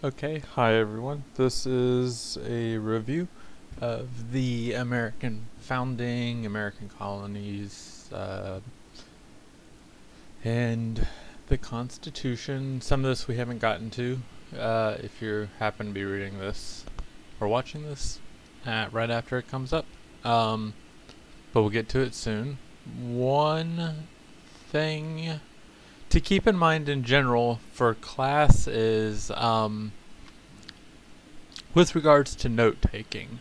Okay, hi everyone. This is a review of the American founding, American colonies, and the Constitution. Some of this we haven't gotten to. If you happen to be reading this or watching this right after it comes up, but we'll get to it soon. One thing to keep in mind in general for class is with regards to note taking.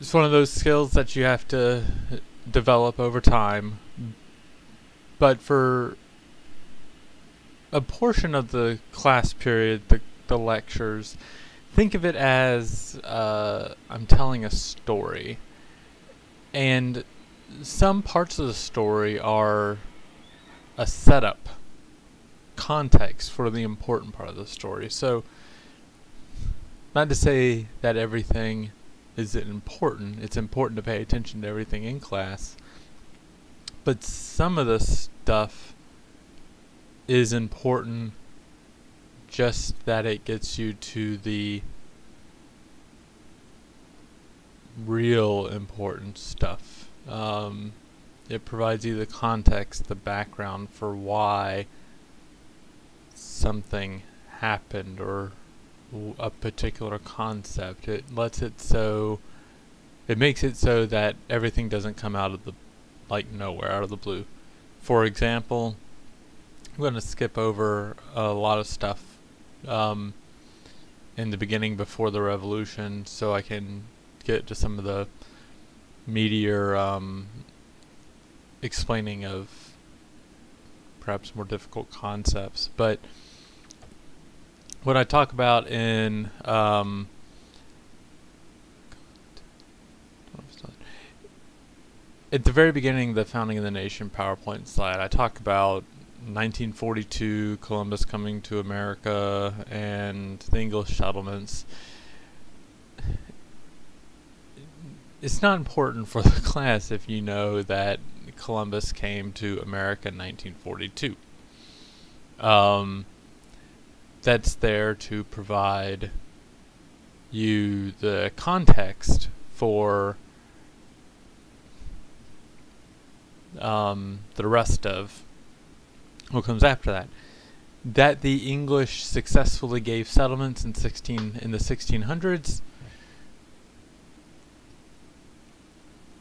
It's one of those skills that you have to develop over time, but for a portion of the class period, the lectures, think of it as I'm telling a story, and some parts of the story are a setup, context for the important part of the story. So, not to say that everything isn't important. It's important to pay attention to everything in class. But some of the stuff is important just that it gets you to the real important stuff. It provides you the context, the background for why something happened or a particular concept. It makes it so that everything doesn't come out of the nowhere, out of the blue. For example, I'm going to skip over a lot of stuff in the beginning before the revolution so I can get to some of the meatier explaining of perhaps more difficult concepts. But what I talk about in at the very beginning, the founding of the nation PowerPoint slide, I talk about 1942, Columbus coming to America, and the English settlements. It's not important for the class if you know that Columbus came to America in 1942. That's there to provide you the context for the rest of what comes after that. That the English successfully gave settlements in the 1600s,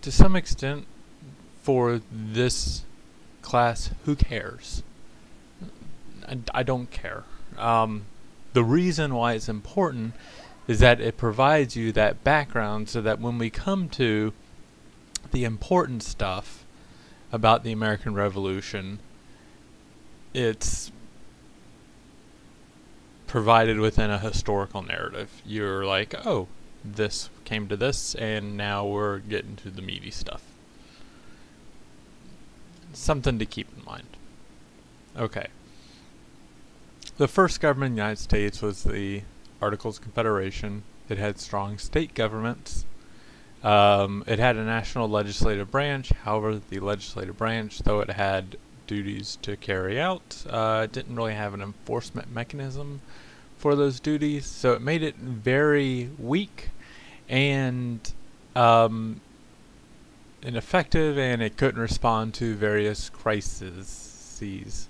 to some extent, for this class, who cares? I don't care. The reason why it's important is that it provides you that background so that when we come to the important stuff about the American Revolution, it's provided within a historical narrative. You're like, oh, this came to this, and now we're getting to the meaty stuff. Something to keep in mind. Okay. The first government in the United States was the Articles of Confederation. It had strong state governments. It had a national legislative branch. However, the legislative branch, though it had duties to carry out, didn't really have an enforcement mechanism for those duties, so it made it very weak and ineffective, and it couldn't respond to various crises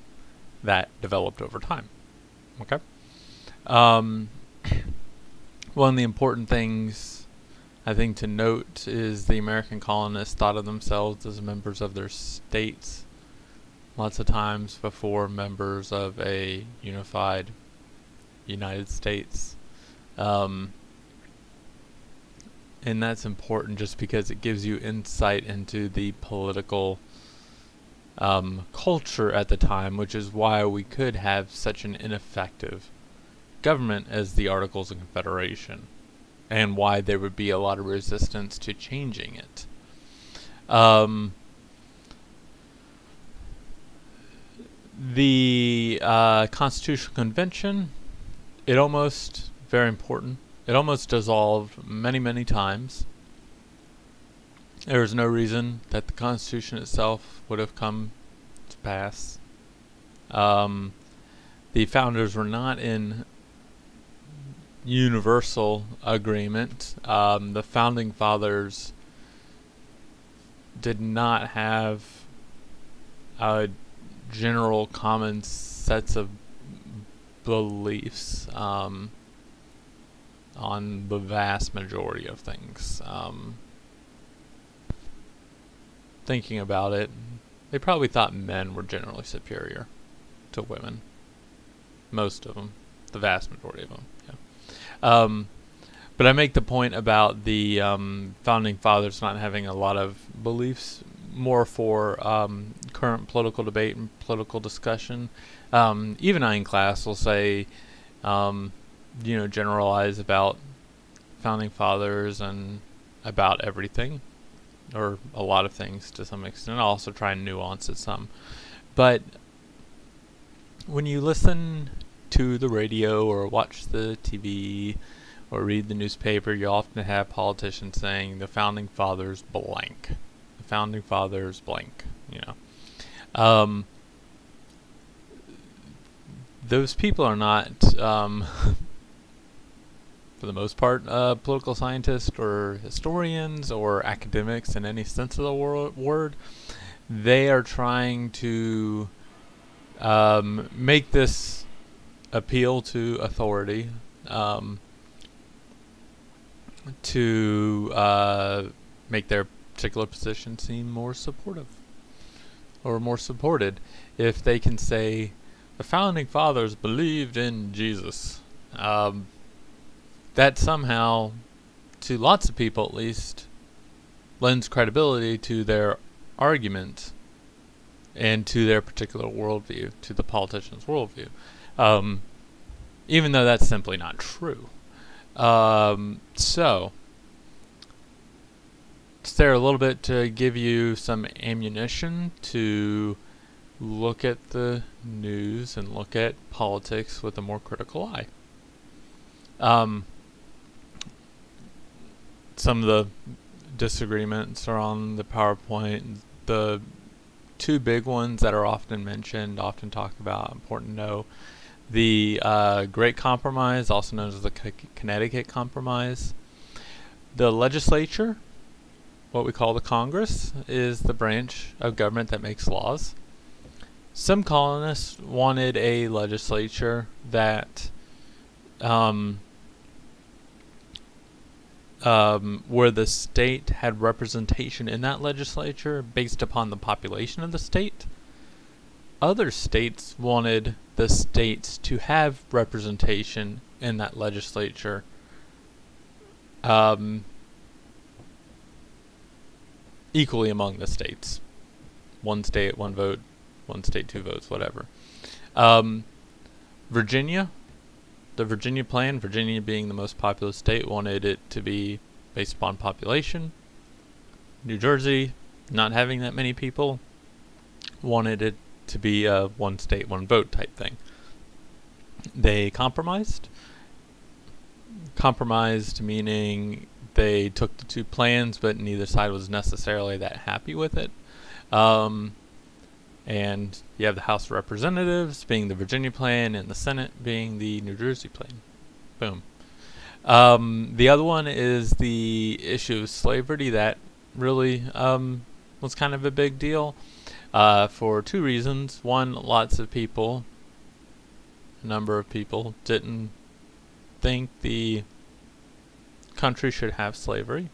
that developed over time. Okay. One of the important things I think to note is the American colonists thought of themselves as members of their states lots of times before members of a unified United States. And that's important just because it gives you insight into the political culture at the time, which is why we could have such an ineffective government as the Articles of Confederation, and why there would be a lot of resistance to changing it. The Constitutional Convention, very important, it almost dissolved many, many times. There was no reason that the Constitution itself would have come to pass. the founders were not in universal agreement. The founding fathers did not have a general common sets of beliefs on the vast majority of things. Thinking about it, they probably thought men were generally superior to women. Most of them. The vast majority of them. Yeah. But I make the point about the founding fathers not having a lot of beliefs, more for current political debate and political discussion. Even I in class will say, generalize about founding fathers and about everything, or a lot of things to some extent. I'll also try and nuance it some. But when you listen to the radio or watch the TV or read the newspaper, you often have politicians saying the founding fathers blank. The founding fathers blank, those people are not, for the most part, political scientists or historians or academics in any sense of the word. They are trying to make this appeal to authority, to make their particular position seem more supportive or more supported. If they can say the founding fathers believed in Jesus, that somehow, to lots of people at least, lends credibility to their argument and to their particular worldview, to the politician's worldview, even though that's simply not true. So, it's there a little bit to give you some ammunition to look at the news and look at politics with a more critical eye. Some of the disagreements are on the PowerPoint. The two big ones that are often mentioned, often talked about, important to know. The Great Compromise, also known as the Connecticut Compromise. The legislature, what we call the Congress, is the branch of government that makes laws. Some colonists wanted a legislature that where the state had representation in that legislature based upon the population of the state. Other states wanted the states to have representation in that legislature equally among the states. One state, one vote, one state, two votes, whatever. Virginia, the Virginia plan, Virginia being the most populous state, wanted it to be based upon population. New Jersey, not having that many people, wanted it to be a one state, one vote type thing. They compromised. Compromised meaning they took the two plans, but neither side was necessarily that happy with it. And you have the House of Representatives being the Virginia plan and the Senate being the New Jersey plan. Boom. The other one is the issue of slavery. That really was kind of a big deal for two reasons. One, lots of people, a number of people, didn't think the country should have slavery.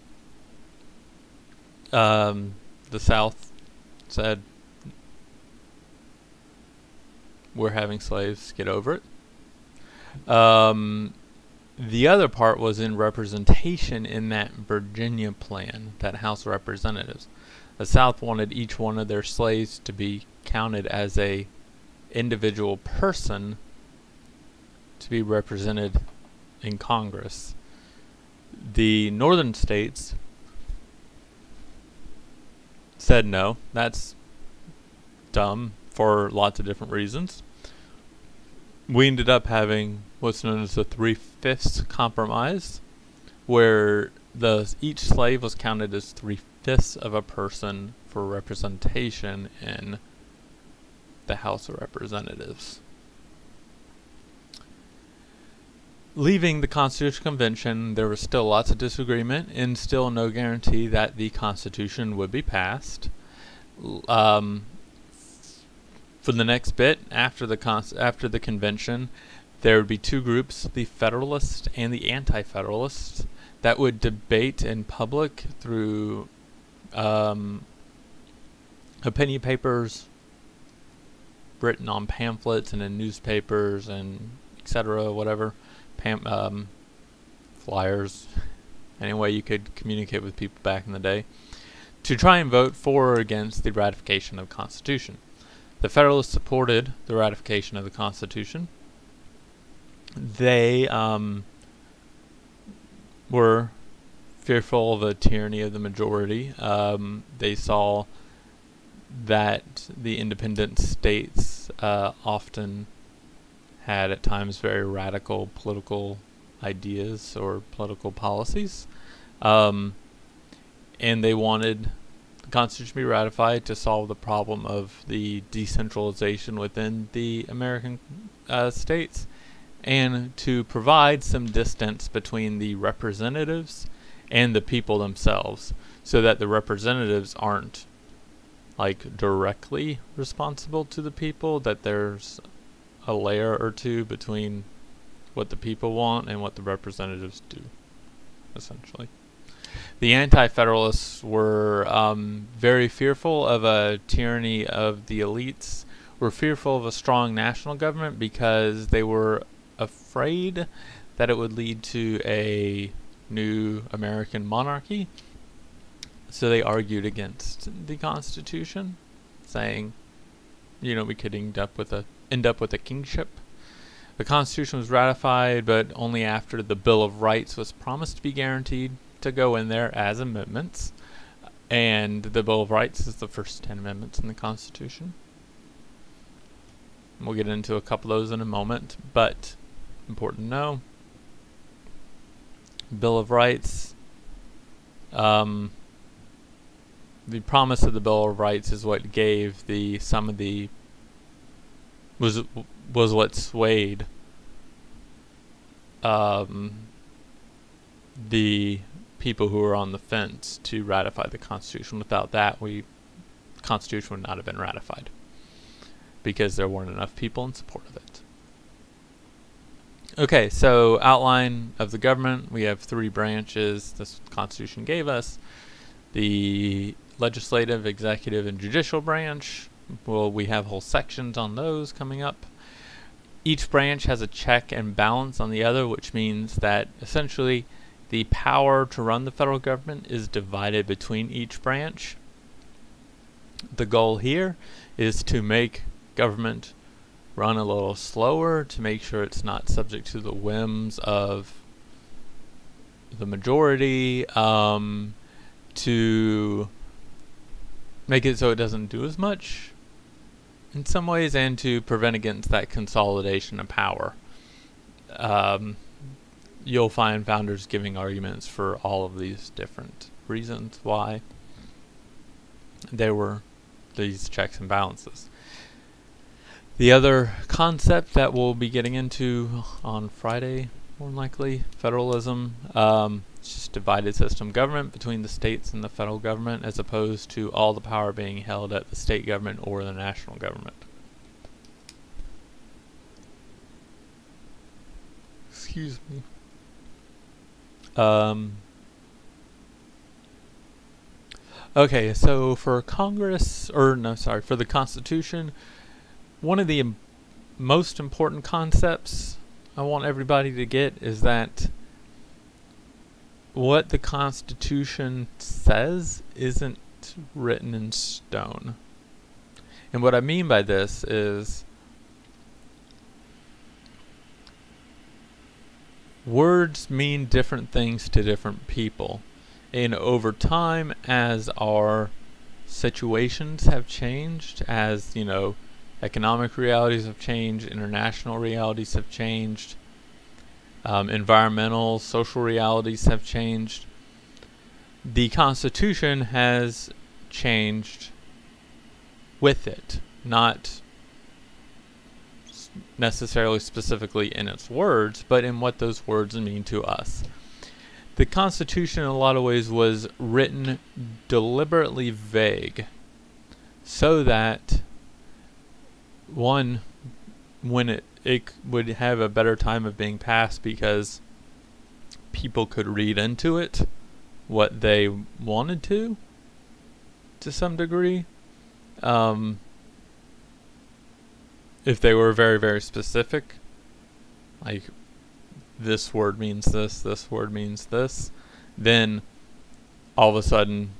The South said, we're having slaves, get over it. The other part was in representation in that Virginia plan, that House of Representatives. The South wanted each one of their slaves to be counted as a individual person to be represented in Congress. The northern states said no, that's dumb for lots of different reasons. We ended up having what's known as the 3/5 compromise, where each slave was counted as 3/5 of a person for representation in the House of Representatives. Leaving the Constitutional Convention, there was still lots of disagreement and still no guarantee that the Constitution would be passed. For the next bit, after the convention, there would be two groups, the Federalists and the Anti-Federalists, that would debate in public through opinion papers written on pamphlets and in newspapers and etc. whatever, flyers, any way you could communicate with people back in the day, to try and vote for or against the ratification of the Constitution. The Federalists supported the ratification of the Constitution. They were fearful of a tyranny of the majority. They saw that the independent states often had at times very radical political ideas or political policies. And they wanted the Constitution to be ratified to solve the problem of the decentralization within the American states, and to provide some distance between the representatives and the people themselves, so that the representatives aren't like directly responsible to the people, that there's a layer or two between what the people want and what the representatives do, essentially. The Anti-Federalists were very fearful of a tyranny of the elites, were fearful of a strong national government because they were afraid that it would lead to a new American monarchy. So they argued against the Constitution, saying, you know, we could end up with a kingship. The Constitution was ratified, but only after the Bill of Rights was promised to be guaranteed to go in there as amendments. And the Bill of Rights is the first 10 amendments in the Constitution. We'll get into a couple of those in a moment, but important to know. Bill of Rights, the promise of the Bill of Rights is what gave was what swayed the people who were on the fence to ratify the Constitution. Without that, the Constitution would not have been ratified, because there weren't enough people in support of it. Okay, so outline of the government. We have three branches this Constitution gave us. The legislative, executive, and judicial branch. Well, we have whole sections on those coming up. Each branch has a check and balance on the other, which means that essentially the power to run the federal government is divided between each branch. The goal here is to make government run a little slower, to make sure it's not subject to the whims of the majority, to make it so it doesn't do as much in some ways, and to prevent against that consolidation of power. You'll find founders giving arguments for all of these different reasons why there were these checks and balances. The other concept that we'll be getting into on Friday, more than likely, federalism. It's just divided system government between the states and the federal government, as opposed to all the power being held at the state government or the national government. Excuse me. Okay, so for Congress, for the Constitution, one of the most important concepts I want everybody to get is that what the Constitution says isn't written in stone. And what I mean by this is words mean different things to different people. And over time, as our situations have changed, as, you know, economic realities have changed, international realities have changed, environmental, social realities have changed, the Constitution has changed with it, not necessarily specifically in its words, but in what those words mean to us. The Constitution in a lot of ways was written deliberately vague so that, one, when it would have a better time of being passed because people could read into it what they wanted to some degree. If they were very, very specific, like this word means this word means this, then all of a sudden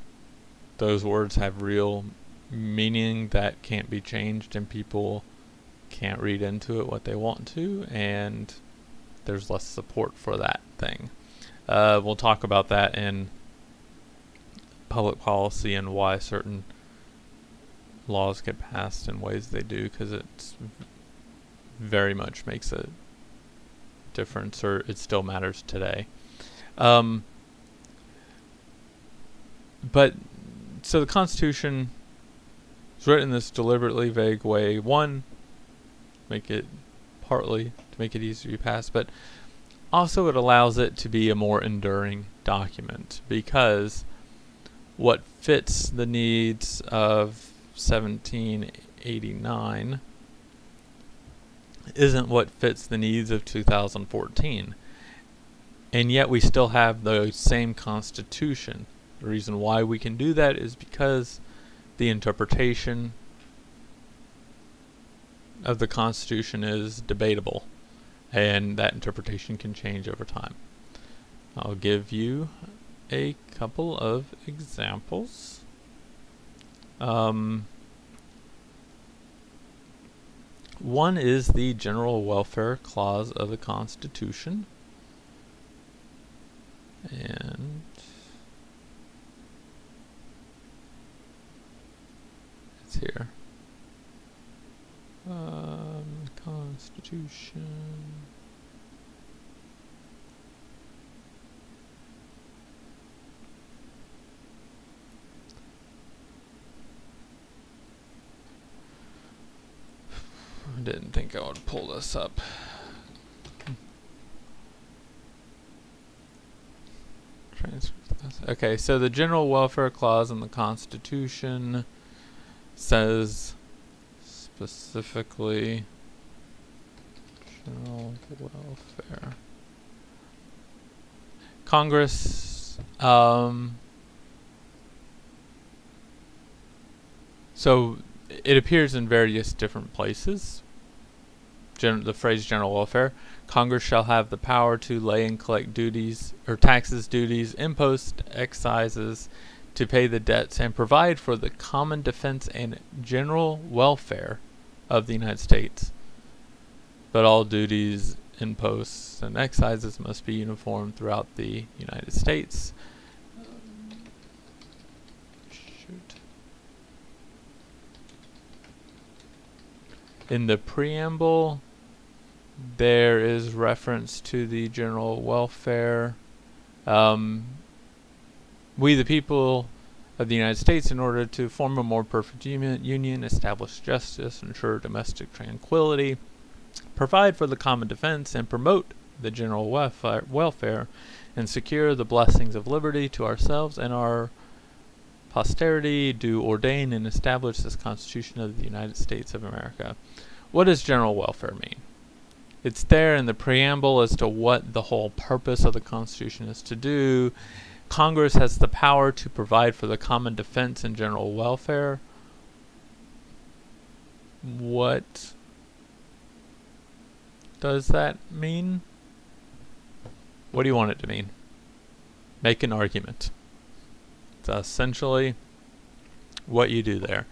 those words have real meaning that can't be changed, and people can't read into it what they want to, and there's less support for that thing. We'll talk about that in public policy and why certain laws get passed in ways they do, because it's very much makes a difference, or it still matters today. But so the Constitution is written in this deliberately vague way. One, partly to make it easier to be passed, but also it allows it to be a more enduring document, because what fits the needs of 1789 isn't what fits the needs of 2014. And yet we still have the same Constitution. The reason why we can do that is because the interpretation of the Constitution is debatable, and that interpretation can change over time. I'll give you a couple of examples. One is the General Welfare Clause of the Constitution, and it's here. Constitution. I didn't think I would pull this up. Okay, so the General Welfare Clause in the Constitution says specifically general welfare. Congress, so it appears in various different places. The phrase general welfare. Congress shall have the power to lay and collect duties, or taxes, duties, imposts, excises, to pay the debts, and provide for the common defense and general welfare of the United States. But all duties, imposts, and excises must be uniform throughout the United States. In the preamble, there is reference to the general welfare. We, the people of the United States, in order to form a more perfect union, establish justice, ensure domestic tranquility, provide for the common defense, and promote the general welfare, and secure the blessings of liberty to ourselves and our posterity, do ordain and establish this Constitution of the United States of America. What does general welfare mean? It's there in the preamble as to what the whole purpose of the Constitution is to do. Congress has the power to provide for the common defense and general welfare. What does that mean? What do you want it to mean? Make an argument. It's essentially what you do there.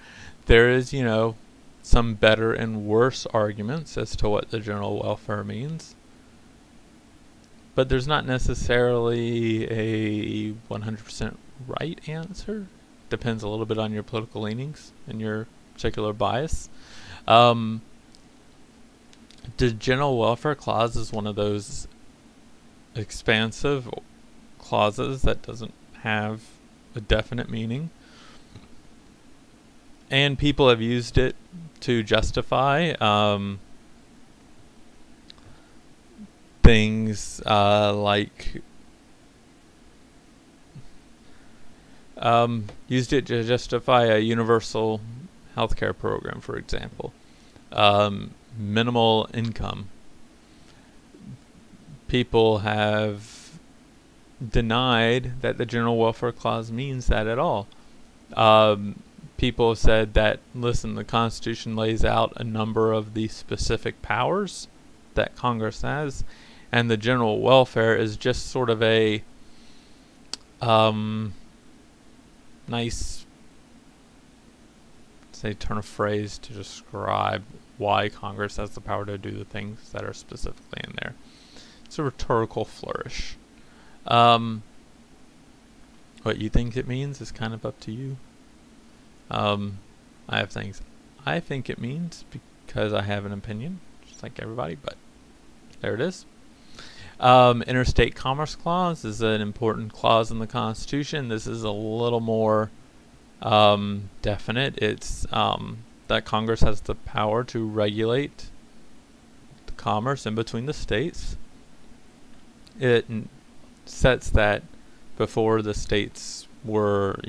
There is, some better and worse arguments as to what the general welfare means. But there's not necessarily a 100% right answer. Depends a little bit on your political leanings and your particular bias. The General Welfare Clause is one of those expansive clauses that doesn't have a definite meaning. And people have used it to justify things like used it to justify a universal healthcare program, for example. Minimal income. People have denied that the General Welfare Clause means that at all. People have said that, listen, the Constitution lays out a number of the specific powers that Congress has, and the general welfare is just sort of a nice, say, turn of phrase to describe why Congress has the power to do the things that are specifically in there. It's a rhetorical flourish. What you think it means is kind of up to you. I have things I think it means because I have an opinion, just like everybody, but there it is. Interstate Commerce Clause is an important clause in the Constitution. This is a little more definite. It's that Congress has the power to regulate the commerce in between the states. It sets that before the states were,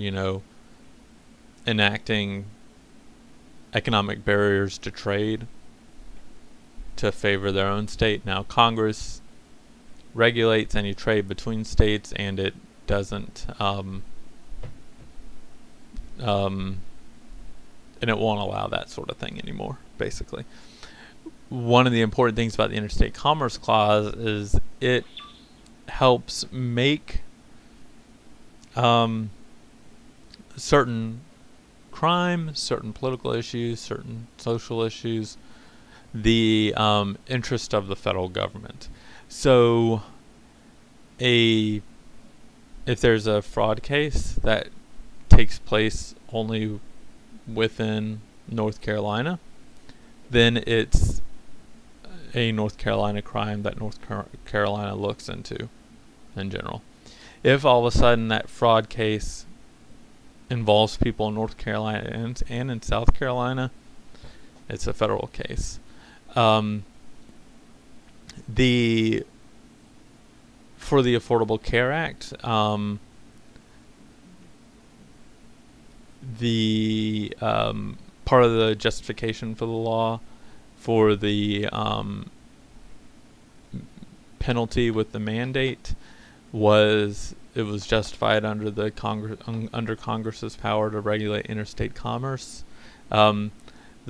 enacting economic barriers to trade to favor their own state. Now Congress regulates any trade between states, and it doesn't and it won't allow that sort of thing anymore, basically. One of the important things about the Interstate Commerce Clause is it helps make certain crime, certain political issues, certain social issues, the interest of the federal government. So if there's a fraud case that takes place only within North Carolina, then it's a North Carolina crime that North Carolina looks into in general. If all of a sudden that fraud case involves people in North Carolina and in South Carolina, it's a federal case. For the Affordable Care Act, the part of the justification for the law for the penalty with the mandate was it was justified under the under Congress's power to regulate interstate commerce. The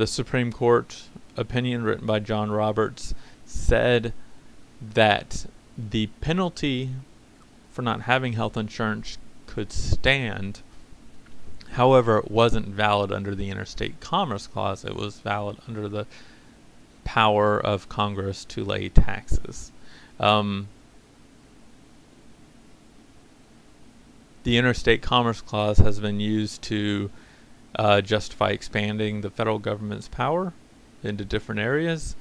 Supreme Court opinion written by John Roberts said that the penalty for not having health insurance could stand. However, it wasn't valid under the Interstate Commerce Clause. It was valid under the power of Congress to lay taxes. The Interstate Commerce Clause has been used to justify expanding the federal government's power into different areas,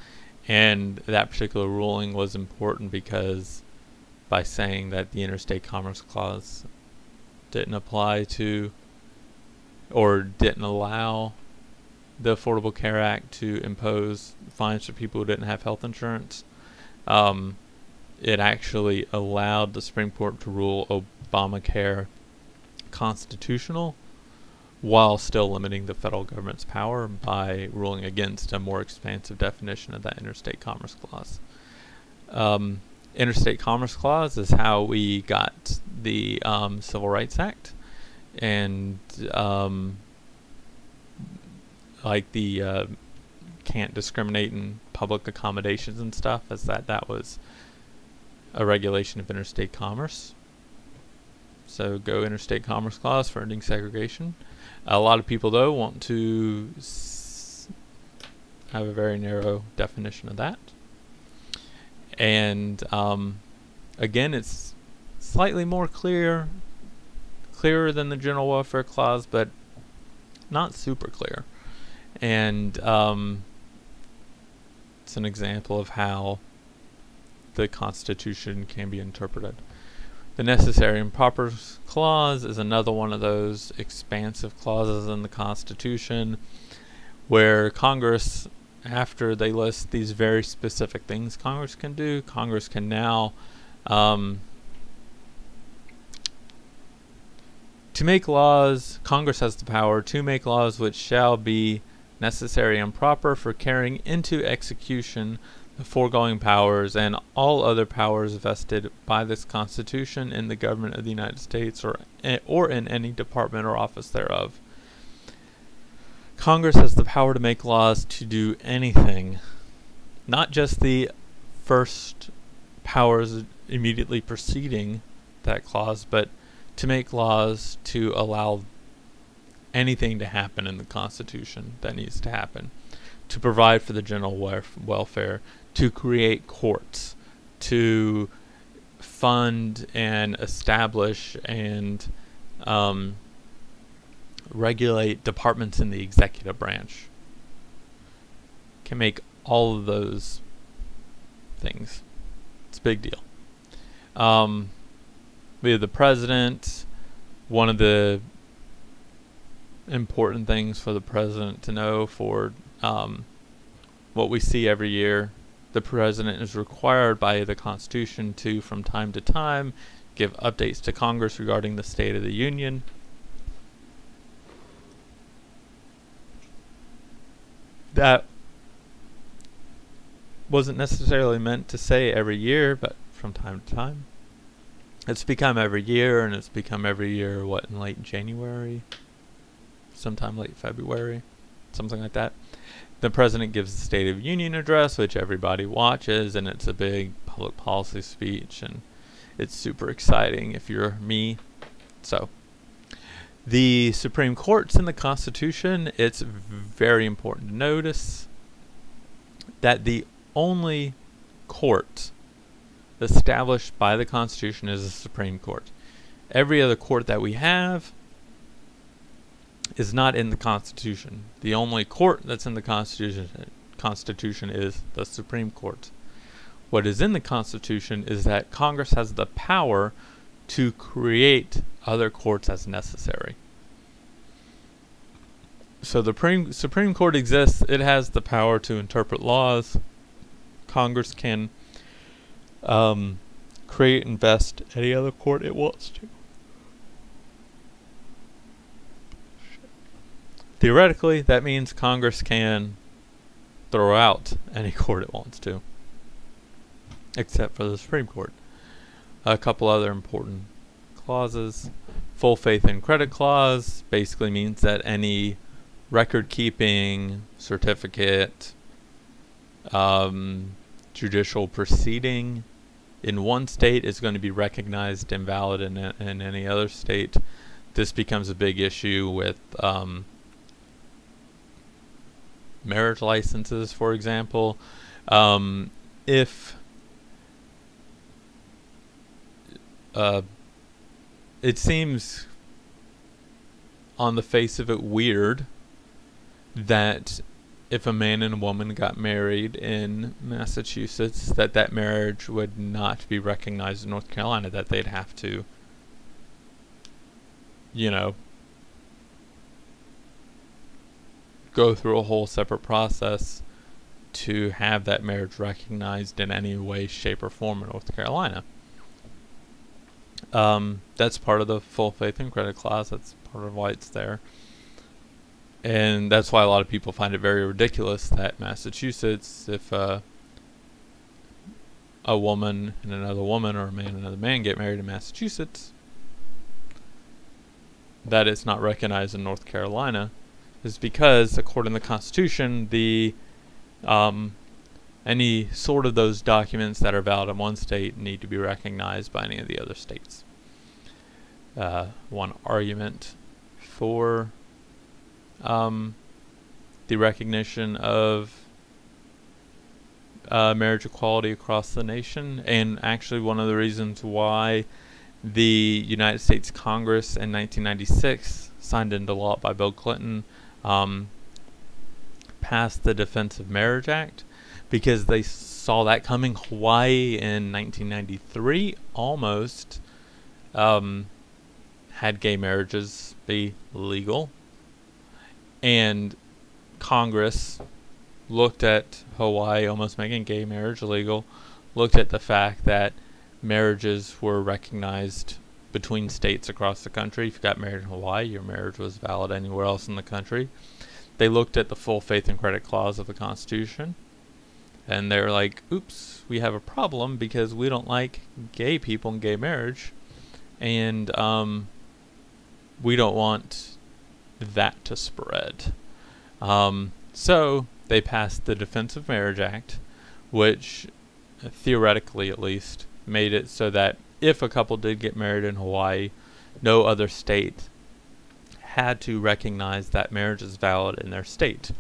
and that particular ruling was important because by saying that the Interstate Commerce Clause didn't apply to or didn't allow the Affordable Care Act to impose fines for people who didn't have health insurance, it actually allowed the Supreme Court to rule Obamacare constitutional while still limiting the federal government's power by ruling against a more expansive definition of that Interstate Commerce Clause. Interstate Commerce Clause is how we got the Civil Rights Act, and like the can't discriminate in public accommodations and stuff, as that was a regulation of interstate commerce. So go Interstate Commerce Clause for ending segregation. A lot of people, though, want to have a very narrow definition of that. And again, it's slightly more clearer than the General Welfare Clause, but not super clear. And it's an example of how the Constitution can be interpreted. The Necessary and Proper Clause is another one of those expansive clauses in the Constitution where Congress after they list these very specific things Congress can do, Congress can now to make laws. Congress has the power to make laws which shall be necessary and proper for carrying into execution the foregoing powers and all other powers vested by this Constitution in the government of the United States or in any department or office thereof. Congress has the power to make laws to do anything, not just the first powers immediately preceding that clause, but to make laws to allow anything to happen in the Constitution that needs to happen, to provide for the general welfare, to create courts, to fund and establish and regulate departments in the executive branch. Can make all of those things. It's a big deal. We have the president. One of the important things for the president to know for what we see every year, the president is required by the Constitution to, from time to time, give updates to Congress regarding the State of the Union. That wasn't necessarily meant to say every year, but from time to time. It's become every year, and it's become every year, in late January? Sometime late February? Something like that. The president gives the State of the Union address, which everybody watches, and it's a big public policy speech, and it's super exciting if you're me. So, the Supreme Court's in the Constitution. It's very important to notice that the only court established by the Constitution is the Supreme Court. Every other court that we have is not in the Constitution. The only court that's in the Constitution is the Supreme Court. What is in the Constitution is that Congress has the power to create other courts as necessary. So the Supreme Court exists. It has the power to interpret laws. Congress can create and vest any other court it wants to. Theoretically, that means Congress can throw out any court it wants to, except for the Supreme Court. A couple other important clauses. Full faith and credit clause basically means that any record-keeping, certificate, judicial proceeding in one state is going to be recognized and valid in any other state. This becomes a big issue with marriage licenses, for example. If it seems on the face of it weird that if a man and a woman got married in Massachusetts, that marriage would not be recognized in North Carolina, that they'd have to, go through a whole separate process to have that marriage recognized in any way, shape, or form in North Carolina. That's part of the full faith and credit clause. That's part of why it's there. And that's why a lot of people find it very ridiculous that Massachusetts, if a woman and another woman, or a man and another man get married in Massachusetts, that it's not recognized in North Carolina, is because, according to the Constitution, the any sort of those documents that are valid in one state need to be recognized by any of the other states. One argument for the recognition of marriage equality across the nation, and actually one of the reasons why the United States Congress in 1996 signed into law by Bill Clinton passed the Defense of Marriage Act, because they saw that coming. Hawaii in 1993 almost had gay marriages be legal, and Congress looked at Hawaii almost making gay marriage illegal, looked at the fact that marriages were recognized between states across the country. If you got married in Hawaii, your marriage was valid anywhere else in the country. They looked at the full faith and credit clause of the Constitution, and they were like, oops, we have a problem because we don't like gay people and gay marriage, and we don't want that to spread. So they passed the Defense of Marriage Act, which theoretically at least made it so that if a couple did get married in Hawaii, no other state had to recognize that marriage is valid in their state.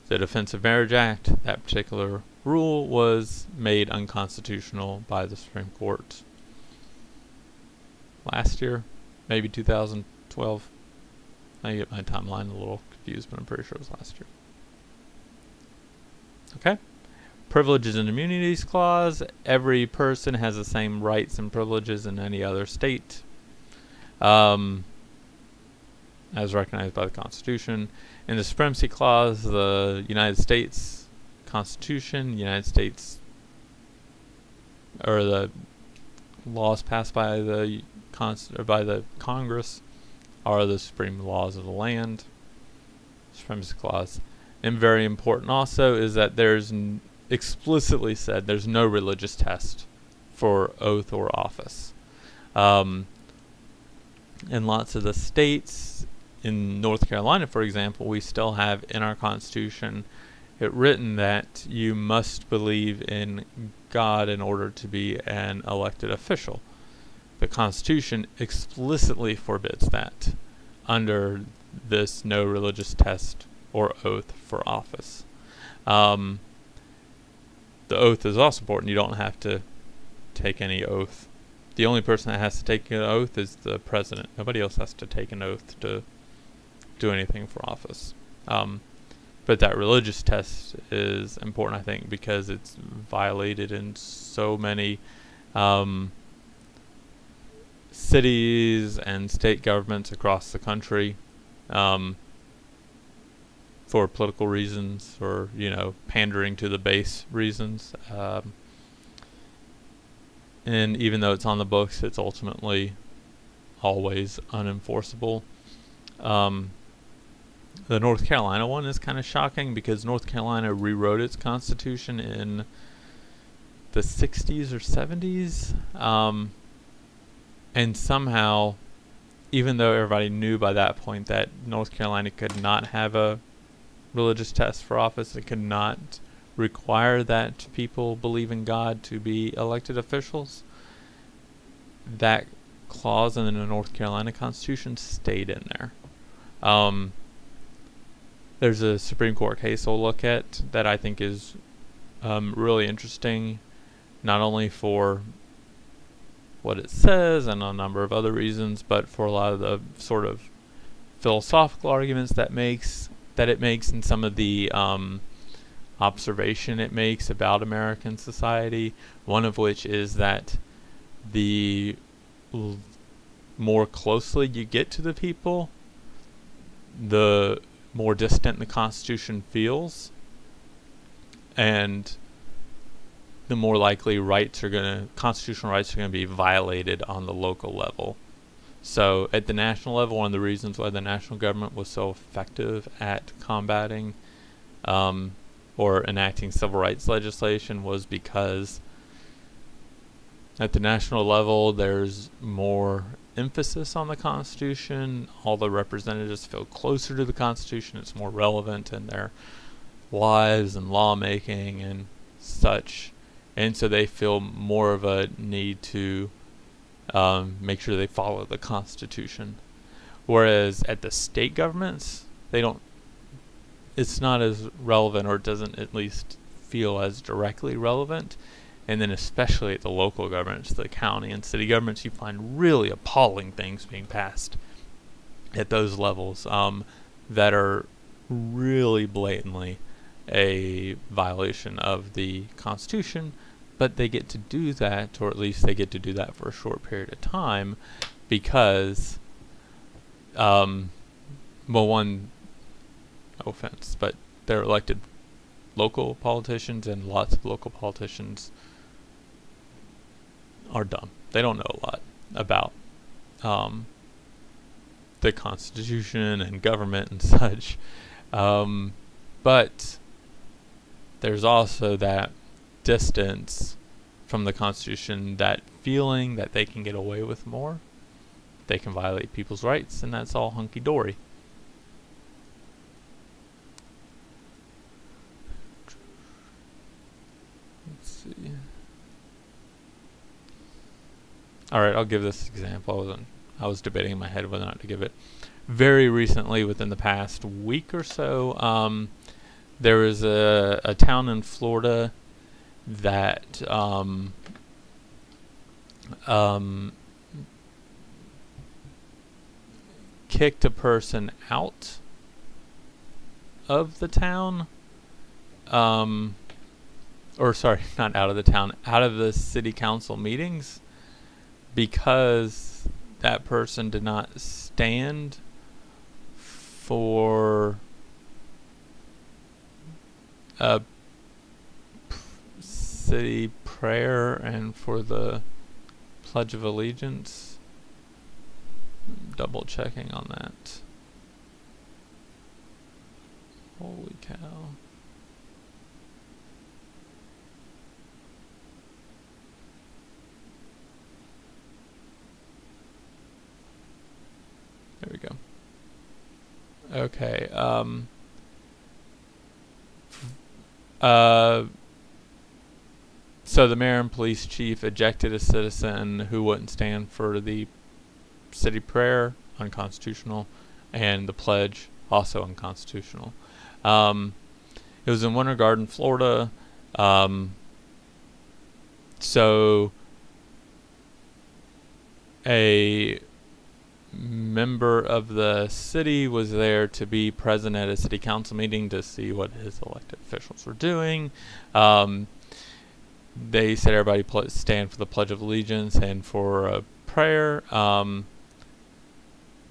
The Defense of Marriage Act, that particular rule, was made unconstitutional by the Supreme Court last year, maybe 2012. I get my timeline a little confused, but I'm pretty sure it was last year. Okay. Privileges and Immunities Clause. Every person has the same rights and privileges in any other state, as recognized by the Constitution. In the Supremacy Clause, the United States Constitution, United States, or the laws passed by the Congress, are the supreme laws of the land. Supremacy Clause. And very important also is that there's explicitly said there's no religious test for oath or office. In lots of the states, in North Carolina, for example, we still have in our Constitution it written that you must believe in God in order to be an elected official. The Constitution explicitly forbids that under this no religious test or oath for office. The oath is also important. You don't have to take any oath. The only person that has to take an oath is the president. Nobody else has to take an oath to do anything for office. But that religious test is important, I think, because it's violated in so many cities and state governments across the country, for political reasons, or pandering to the base reasons. And even though it's on the books, it's ultimately always unenforceable. The North Carolina one is kind of shocking because North Carolina rewrote its constitution in the 60s or 70s. And somehow, even though everybody knew by that point that North Carolina could not have a religious test for office, it could not require that people believe in God to be elected officials, that clause in the North Carolina Constitution stayed in there. There's a Supreme Court case we'll look at that I think is really interesting, not only for what it says and a number of other reasons, but for a lot of the sort of philosophical arguments that it makes and some of the observation it makes about American society, one of which is that the more closely you get to the people, the more distant the Constitution feels, and the more likely constitutional rights are going to be violated on the local level. So at the national level, one of the reasons why the national government was so effective at combating or enacting civil rights legislation was because at the national level there's more emphasis on the Constitution. All the representatives feel closer to the Constitution. It's more relevant in their lives and lawmaking and such. And so they feel more of a need to make sure they follow the Constitution. Whereas at the state governments, it's not as relevant, or it doesn't at least feel as directly relevant. And then especially at the local governments, the county and city governments, you find really appalling things being passed at those levels that are really blatantly a violation of the Constitution. But they get to do that, or at least they get to do that for a short period of time, because, no offense, but they're elected local politicians, and lots of local politicians are dumb. They don't know a lot about the Constitution and government and such. But there's also that distance from the Constitution, that feeling that they can get away with more, they can violate people's rights, and that's all hunky-dory. Let's see. Alright, I'll give this example. I was debating in my head whether or not to give it. Very recently, within the past week or so, there was a town in Florida that kicked a person out of the town, or sorry, not out of the town, out of the city council meetings, because that person did not stand for a city prayer and for the Pledge of Allegiance. Double checking on that. Holy cow. There we go. Okay. So the mayor and police chief ejected a citizen who wouldn't stand for the city prayer, unconstitutional, and the pledge, also unconstitutional. It was in Winter Garden, Florida. So a member of the city was there to be present at a city council meeting to see what his elected officials were doing. They said everybody stand for the Pledge of Allegiance and for a prayer.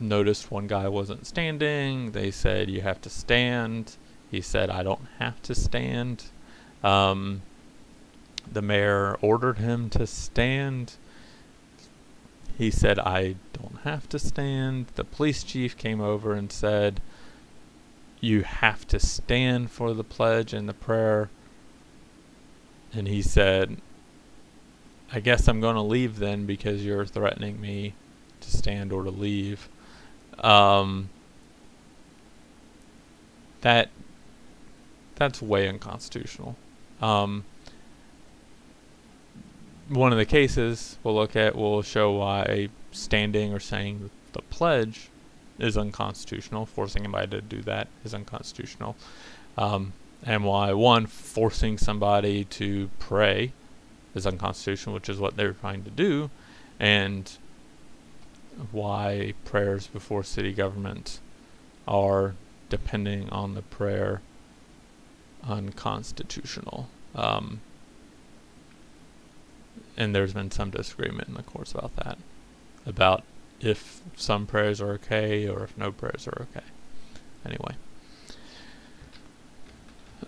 Noticed one guy wasn't standing. They said, you have to stand. He said, I don't have to stand. The mayor ordered him to stand. He said, I don't have to stand. The police chief came over and said, you have to stand for the pledge and the prayer. And he said, I guess I'm going to leave then because you're threatening me to stand or to leave. That's way unconstitutional. One of the cases we'll look at will show why standing or saying the pledge is unconstitutional. Forcing anybody to do that is unconstitutional. And why, one, forcing somebody to pray is unconstitutional, which is what they're trying to do, and why prayers before city government are, depending on the prayer, unconstitutional. And there's been some disagreement in the courts about that, about if some prayers are okay or if no prayers are okay. Anyway.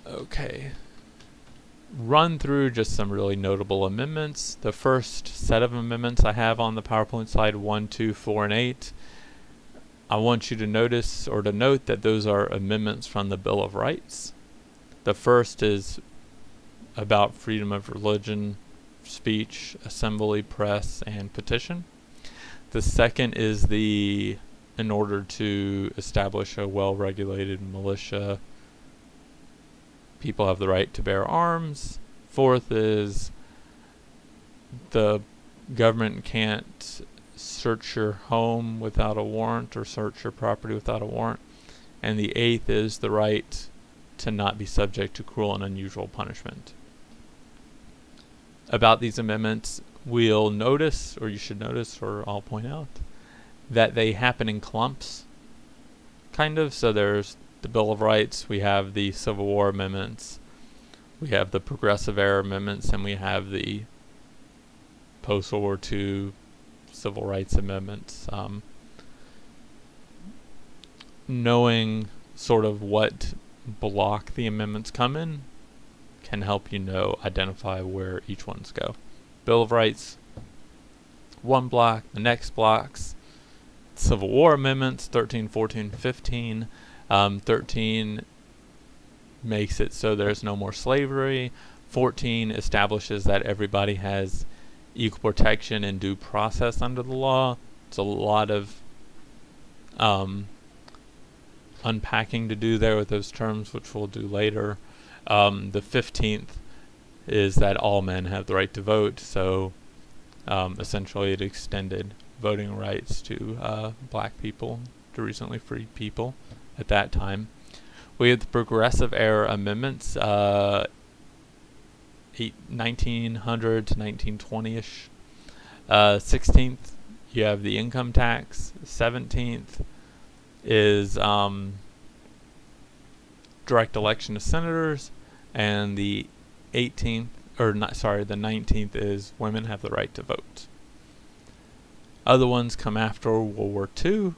Okay. Run through just some really notable amendments. The first set of amendments I have on the PowerPoint slide, 1, 2, 4, and 8. I want you to notice or to note that those are amendments from the Bill of Rights. The first is about freedom of religion, speech, assembly, press, and petition. The second is in order to establish a well-regulated militia, people have the right to bear arms. Fourth is the government can't search your home without a warrant or search your property without a warrant. And the eighth is the right to not be subject to cruel and unusual punishment. About these amendments, we'll notice, or you should notice, or I'll point out, that they happen in clumps, kind of. So there's the Bill of Rights, we have the Civil War amendments, we have the Progressive Era amendments, and we have the post-World War II Civil Rights amendments. Knowing sort of what block the amendments come in can help you identify where each ones go. Bill of Rights, one block. The next blocks, Civil War amendments, 13, 14, 15. 13 makes it so there's no more slavery. 14 establishes that everybody has equal protection and due process under the law. It's a lot of unpacking to do there with those terms, which we'll do later. The 15th is that all men have the right to vote, so essentially it extended voting rights to black people, to recently freed people at that time. We have the Progressive Era Amendments, 1900 to 1920-ish. 16th, you have the income tax. 17th is direct election of senators, and the 19th is women have the right to vote. Other ones come after World War II.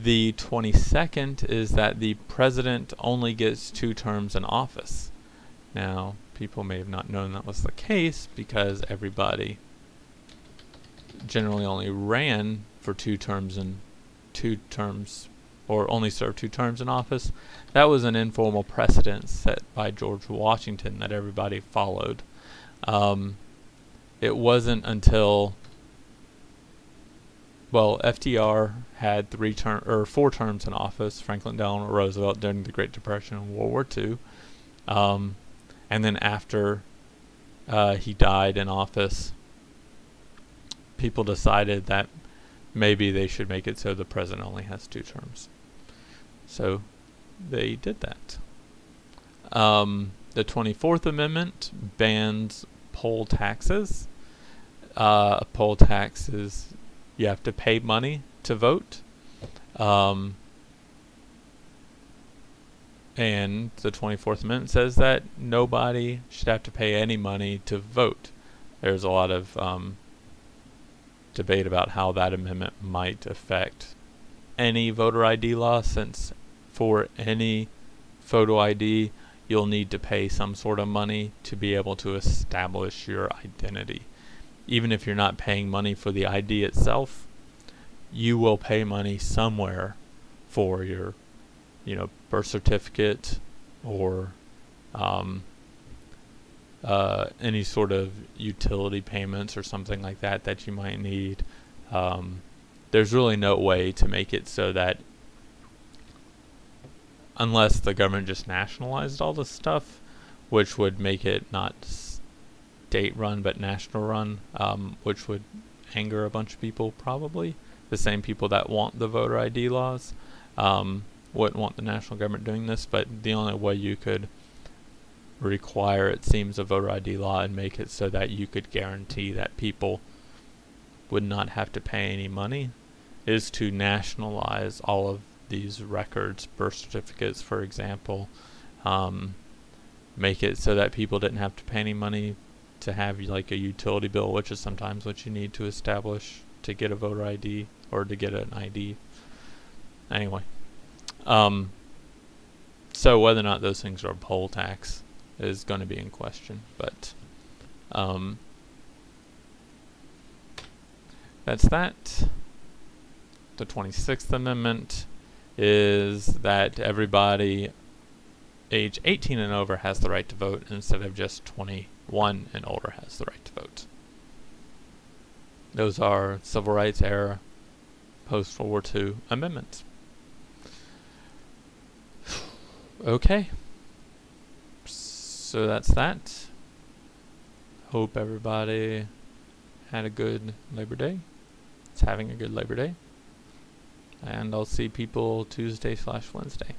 The 22nd is that the president only gets 2 terms in office. Now, people may have not known that was the case because everybody generally only ran for 2 terms or only served 2 terms in office. That was an informal precedent set by George Washington that everybody followed. It wasn't until, well, FDR had 4 terms in office, Franklin Delano Roosevelt during the Great Depression and World War II. And then after he died in office, people decided that maybe they should make it so the president only has 2 terms. So they did that. The 24th Amendment bans poll taxes. Poll taxes, you have to pay money to vote. And the 24th Amendment says that nobody should have to pay any money to vote. There's a lot of debate about how that amendment might affect any voter ID law, since for any photo ID you'll need to pay some sort of money to be able to establish your identity. Even if you're not paying money for the ID itself, you will pay money somewhere for your birth certificate or any sort of utility payments or something like that that you might need. There's really no way to make it so that, unless the government just nationalized all this stuff, which would make it not state run but national run, which would anger a bunch of people, probably the same people that want the voter ID laws. Wouldn't want the national government doing this, but the only way you could require, it seems, a voter ID law and make it so that you could guarantee that people would not have to pay any money is to nationalize all of these records, birth certificates, for example. Make it so that people didn't have to pay any money to have like a utility bill, which is sometimes what you need to establish to get a voter ID or to get an ID. Anyway. So whether or not those things are a poll tax is going to be in question, but that's that. The 26th Amendment is that everybody age 18 and over has the right to vote instead of just 21 and older has the right to vote. Those are Civil Rights Era, post-World War II amendments. Okay, so that's that. Hope everybody had a good Labor Day. It's having a good Labor Day. And I'll see people Tuesday/Wednesday.